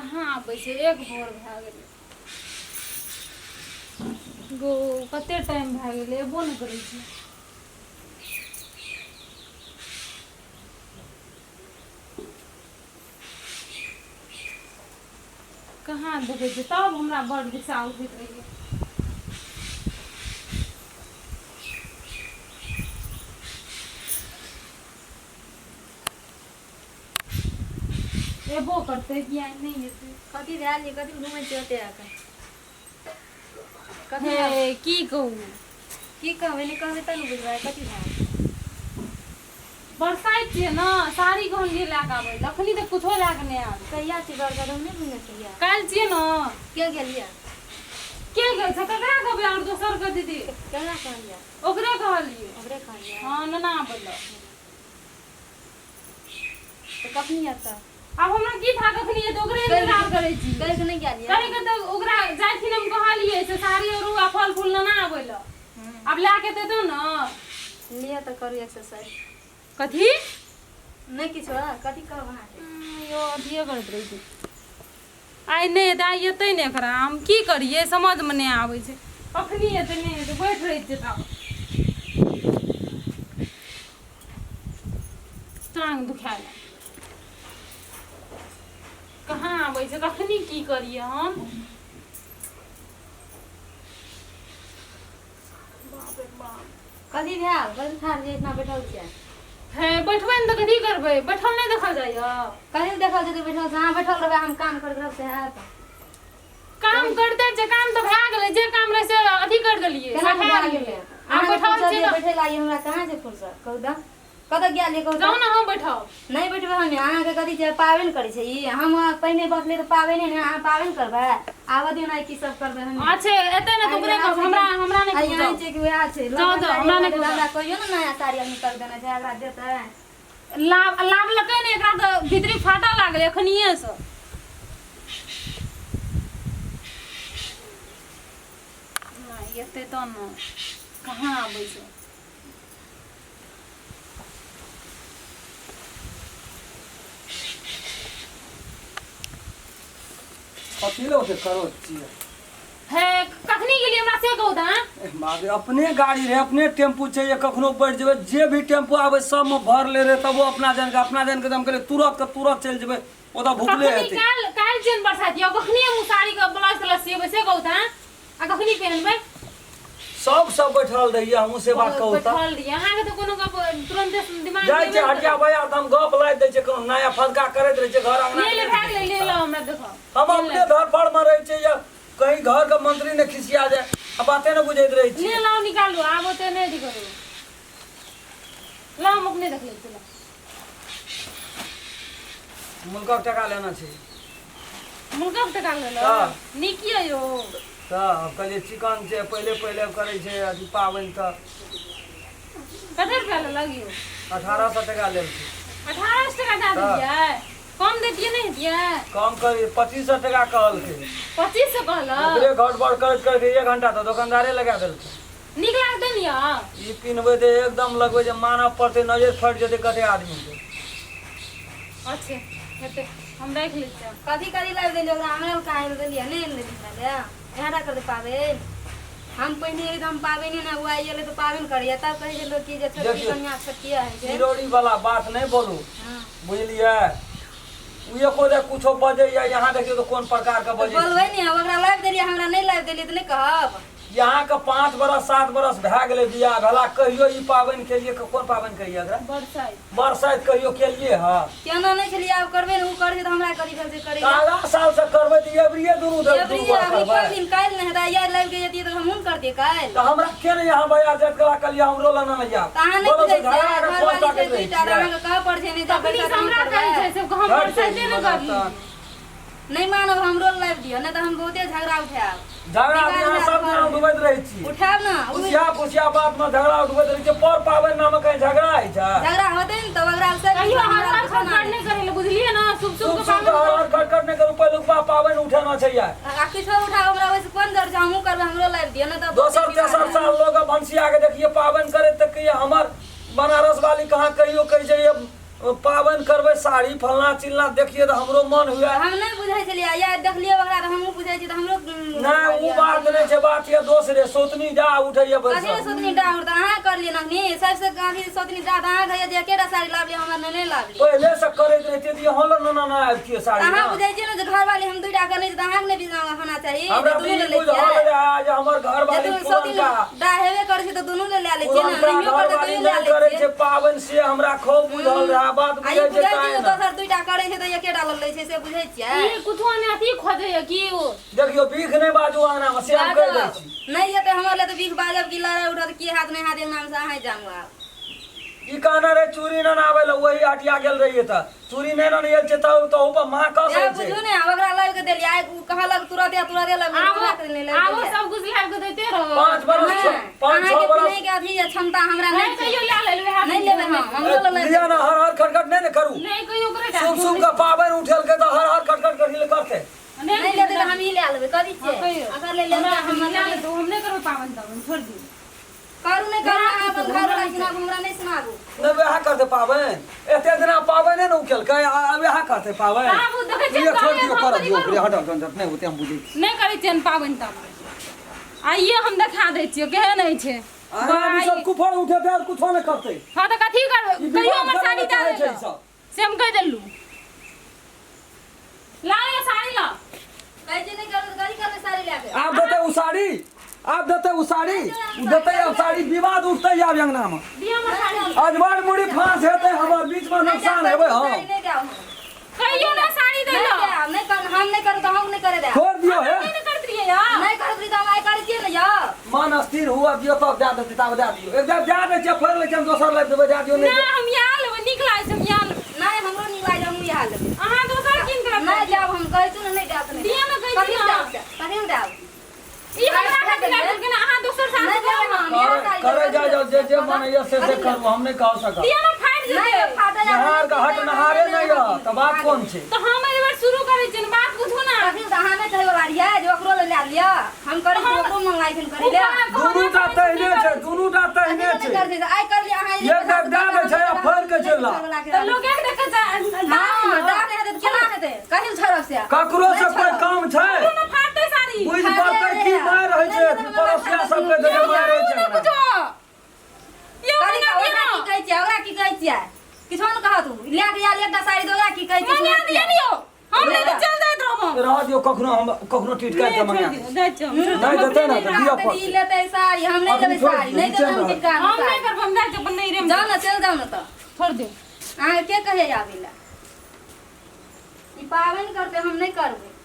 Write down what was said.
कहाँ आबै छै एक भोर भए गेलै गो कते टाइम भए गेलै एबो नहि करै छै कहाँ देखै छै तब हमरा बड़ गुस्सा उठैत रहियै एबो करतै किया नहीं एतै कथी भए गेलै कथी घुमै छै ओते आके कथी हे की कहू की कहबै नहि कहबै तब ने बुझबै कथी भए गेलै बरसाइत छियै ने साड़ी गहन जे लए कऽ आबै अखनी तऽ कुछो लए कऽ नहि आबै कहिया छी बरका हम नहि बुझने छलियै काल्हि छियै ने के गेलियै के गेल छै ककरा कहबै और दोसर के दीदी केना कहलियै ओकरे कहलियै ओकरे कहलियै हाँ नना बोलल तो कखनी एतऽ अब हमरा की था कखनी ये तो ओकरे इंतजार करै छी कहि के नहीं गेलियै कहि के तो ओकरा जाइथिन हम कहलियै से साड़ी और फल फूल लेना आबै ल अब लाके दे दो न लिया तो करू एक्सरसाइज कथी नहीं किछो कथी कहब अहाँके यो अथिए करैत रहै छै आइ नहि एतै आइ एतै ने एकरा हम की करियै समझमे नहि आबै छै कखनी एतै नहि एतै बैठ रहै छै तब टांग दुखाए कहाँ आबै छै कखनी की करियै हम बाप रे बाप कथी भेल कथी ठाड़ जे इतना बैठल छियै हे बैठबै ने तऽ कथी करबै बैठल नहि देखल जाइए कहीं देखल जेतै बैठल से अहाँ बैठल रहबै हम काम करैत रहब से हैत काम करते छै काम तऽ भए गेलै जे काम रहै से अथी कर देलियै केना बैठा भए देलियै गेलै आब अहाँ बैठल बैठल छियै छियै बैठे लागी हमरा कहाँ छै फुर्सत कहू तऽ कतऽ गेलियै कहू जाउ तऽ ने हम बैठाउ नहीं बैठबै हम अहाँके कथी छै पाबनि करै छै ई हम पहिने बसलै तऽ पाबनि ने अहाँ पाबनि करबै आबऽ दियौ ने की सब करबै हम अच्छे एतै ने तोरे का हमरा नहि आई पूछो यहाँ छै कि वएह छै जाउ जाउ हमरा नहि पूछो हमरा कहियो ने नया साड़ी आदमी कर देना छै एकरा देतै लाभलकै ने एकरा तऽ भीतरी फाटा लागलै एखनिए से एतै तऽ ने कहाँ आबै छै कथी ले ओते करो छियै हे कखनी गेली हमरा से कहू तऽ मागे अपने गाड़ी रहे अपने टेम्पू छै ये कखनो बैठ जेबै जे भी टेम्पू आबै सब में भर ले रहे तब वो अपना जान के हम कहले तुरंत के तुरंत चल जेबै ओदा भूखले हेतै काल्हि जेन बरसात यऽ कखनी हम साड़ी के ब्लाउज तलाउज सिएबै से कहू तऽ आ कखनी पहनबै सब बैठल रहिए हमहू से बात कहू त बैठल रहिए अहाँके तऽ कोनो गप तुरंत दिमाग जाय छै हटिया भैया त हम गप लाइ दै छै कोनो नया फंका करैत रहे छै घर अंगना ले भए गेलै ले लो हमरा देखो हम अपने धरफड़ में रहे छै या कहीं घर के मंत्री ने खिसिया जाए अब बाते न बुझैत रहे छी ले लाओ निकालू आब ओते नहीं दी करू लाओ हम अपने देख ले चलो मुल्का टका लेना छै मुल्का टका ले लो हाँ। नीक ये यो त कहलिए चिकन छै पहले करे छै अथी पाबनि त कते रुपया लगियो 1800 टका लेल छै 1800 टका दे दिए कम देतिए नहीं दिए कम कर 2500 टका कहलकै 2500 कहला ओकरे गड़बड़ करके 1 घंटा तो दुकानदारे लगा देलकै नीक लागते नहीं या ई पिनबै ते एकदम लगबै जे मानव पड़ते नजर फट जेते कते आदमी के अच्छे हेते हम देख लै छी कथी करी लाबि देलियै ओकरा हमरा काहे देलियै नहीं ले दिखाले एहरा कर दे पाबे हम पहिने एकदम पाबनि ने हुआ आइले तो पाबनि करिए तब कहे छै लोग की जे छोटकी देखियौ, कन्या छटिया है छै चिरौरी वाला बात नहीं बोलू हां बुझलिए उहे को दे कुछो बजे या यहाँ देखियो तो कोन प्रकार का बजे बोलबै नहीं ओकरा लाबि देलियै हमरा नहीं लाबि देलियै त नहीं कहब यहाँ के 5 बरस 7 बरस भए गेलै बियाह भला कहियो ई पाबनि केलिए कोन पाबनि कहिए एकरा बरसाइत बरसाइत कहियो केलिए ह केना नहीं छलियै आब करबै ने उ करबै त हमरा करी भेल से करी आगा साल से करबै त एवरिये दुनू धर एवरी दुनू बार अभी करबै कोई दिन काल नहीं है यार लाबि के जतियै त हम हुन कर दिए काल त हमरा के ने यहाँ बया जत कला कलिया हमरो लना नहीं जा कहाँ नहीं बुझै छै घरवाली से दुईटा अहाँ के कह पड़ छै नहीं त अपनी पैसा हमरा हमरा कहै छै से हम बरसाइते न करली नहीं मानब हमरो लाबि दियो नहीं त हम बहुते झगड़ा उठाएब झगड़ा यहाँ सब नाम डुबैत रहै छी उठाएब ना खुशिया बात में झगड़ा डुबैत रहै छै पर पाबनि नाम कहीं झगड़ा है छै झगड़ा होते न तो ओकरा से कहियो हमरा खटखट नहीं करे ले बुझलिए ना शुभ शुभ के सुख पावन हर खटखट नहीं करू पहले उपा पाबनि उठाना छै यार आ किछो उठाओ हमरा वैसे कोन दर जा हमहू करबै हमरो लाबि दियो ना त दोसर तेसर साल लोग भंसिया के देखिए पाबनि करे तक के हमर बनारस वाली कहाँ कहियो कह छै पाबनि करबै साड़ी फलना चिलना देखिए तो हमरो मन हुए हम नहीं बुझै छलियै या देखलियै ओकरा तो हमहूँ बुझै छी तो हमरो नहीं वो बात नहीं छै बात ये दोसरे सोतनी जा उठैया कथी बैसल सोतनी डाह उठता अहाँ करलियै नखनी सबसे अभी सोतनी डाह अहाँ कहैया जे एकेटा साड़ी लाबलियै हमरा नहीं लाबलियै पहले से करैत रहिते दिए हलो ना आबतिए साड़ी अहाँ ना बुझै छियै ने जे घर वाली हम दुइटा करले छी त अहाँ के नहीं होना चाहिए हमरा दुनू ले भी बुझ लेतियै हल आज हमर घर वाली जे सोतनी पुरनका डाह हेबे करै छै त दुनू ले लै छियै ना पुरनका नहियो घर करतै वाली तइयो ले नहीं करे लै छै पाबनि से हमरा खूब बुझल रहा बात आई बुझै छै बुझै छी काहे जे ना दोसर दुइटा करै छै त एकेटा ल लै छै से बुझै छियै ई कुछो ने अथी खोजैया की ओ देखियो बीख नहीं बाजू आंगना में से हम कह दै छी नहीं ये तो हमर ले तो बीख बाजब की लड़ाई उठत की हाथ नहीं हाथ एक नाम से अहाँ जानू आब ई कहना रे चूड़ी न आवे ल वही हटिया गेल रहिए त चूड़ी नहीं न ये छै तो ऊपर मां कस या छै बुझू ने ओकरा लाग के देलियै आइ कहलक तुरंत लग आबो सब कुछ लाग के देते रहो 5 बरस 5-6 बरस नहीं के अथी क्षमता हमरा नहीं नहीं कहियो ला ले नहीं लेबै हम हमरो ले लिया ना हर खटखट नहीं न करू नहीं कहियो करे सुम सुम का पाबनि उठल के तो हर खटखट करी करते नहीं लेते तो हम ही ले लेबै कथी छै कहियो। अगर ले लेबै हम ला ले तो हम नहीं करबे पावन तावन छोड़ दी करू नहीं करू अहाँ अपन घर वाला सुनाबू हमरा नहीं सुनाबू नहीं वह करते पाबनि एते दिना पाबनि न उठल के अब यह करते पाबनि आबो देखे छै ये छोड़ काम दियो ये कर सब दियो करू। हट हट नहीं होते हम बुझे नहीं करे छै पावन तावन आइए हम देखा दै छियै केहे नहीं छै अभी सब कुफर उठे दे और कुछो नहीं करते हां त कथी कर कहियो हमर साड़ी दा छै दे सब से हम कह देलू ला ये साड़ी ला कहै छै नहीं करू तो कथी करबै साड़ी लेके आप देते उ साड़ी आप देते उ साड़ी देते अब साड़ी विवाद उठते आब अंगना में दिया हमर साड़ी अजबर मुड़ी फांस हेते हमर बीच में नुकसान हेबे हां नहीं जाओ कहियो ना साड़ी दे लो नहीं कर हम नहीं करू तो हम नहीं करे दे छोड़ दियो है नहीं करत रहिए यार नहीं करू तो हम आई करे छियै ने या मन स्थिर हुआ दियो तब जा देते तब दे दियो एक जब जा दे छै फर ले हम दोसर ले देबे जा दियो ना नहीं हम यहाँ लेबै नीक लागै छै हम यहाँ लेबै नहीं हमरो नहीं लाज हम यहाँ लेबै अहाँ दोसर किन कर नहीं जाब हम कहै छी नहीं जाब नहीं दिया ना कहि दिया कथी जाब ई हमरा खातिर लागल कि ना अहाँ दोसर साड़ी नहीं जाब हम यहाँ साड़ी करे जा जाओ जे मन ये से करू हम नहीं कह सकब दिया ना फाट नहीं जेतै फाटे नहार का हट नहारे नहीं हो तो बात कौन छै तो हम एहि बेर शुरू करै छियै बात बुझू ना कथी तो अहाँ नहीं कहै वाली है जो ओकरो ले लिया हम करे छी ओकरो मंगाई छी करे ले दुनू टा तहने छै दुनू टा तहने छै कर दे आई कर लिया अहाँ एक बार दे दे छै आ फर के चलला तो लोग एक देख के हां दाने हेतै केना हेतै कहिल छरब से ककरो से कोई काम छै ना फाटतै साड़ी बुझ पड़तै की मार रहै छै पड़ोसिया सब के देखे मार रहै छै बुझो यो कनी ना ओकरा की कहै छै ओकरा की कहै छै किछो न कहत उ ले के आल एकटा साड़ी दोगा की कहै छै मने दिया लियो हम नहीं चल जाइत रहब रह दियो कखनो हम कखनो टीट कर के मंगा जाय छै नहीं देते ना तो दिया पर ई लेतै साड़ी हम नहीं लेबै साड़ी नहीं देबै हम किनका हम नहीं करब हम जाय छै अपन नहीं रे जाओ ना चल जाओ ना तो छोड़ दे अहाँ के कहे आबिला ई पावन करते हम नहीं करबै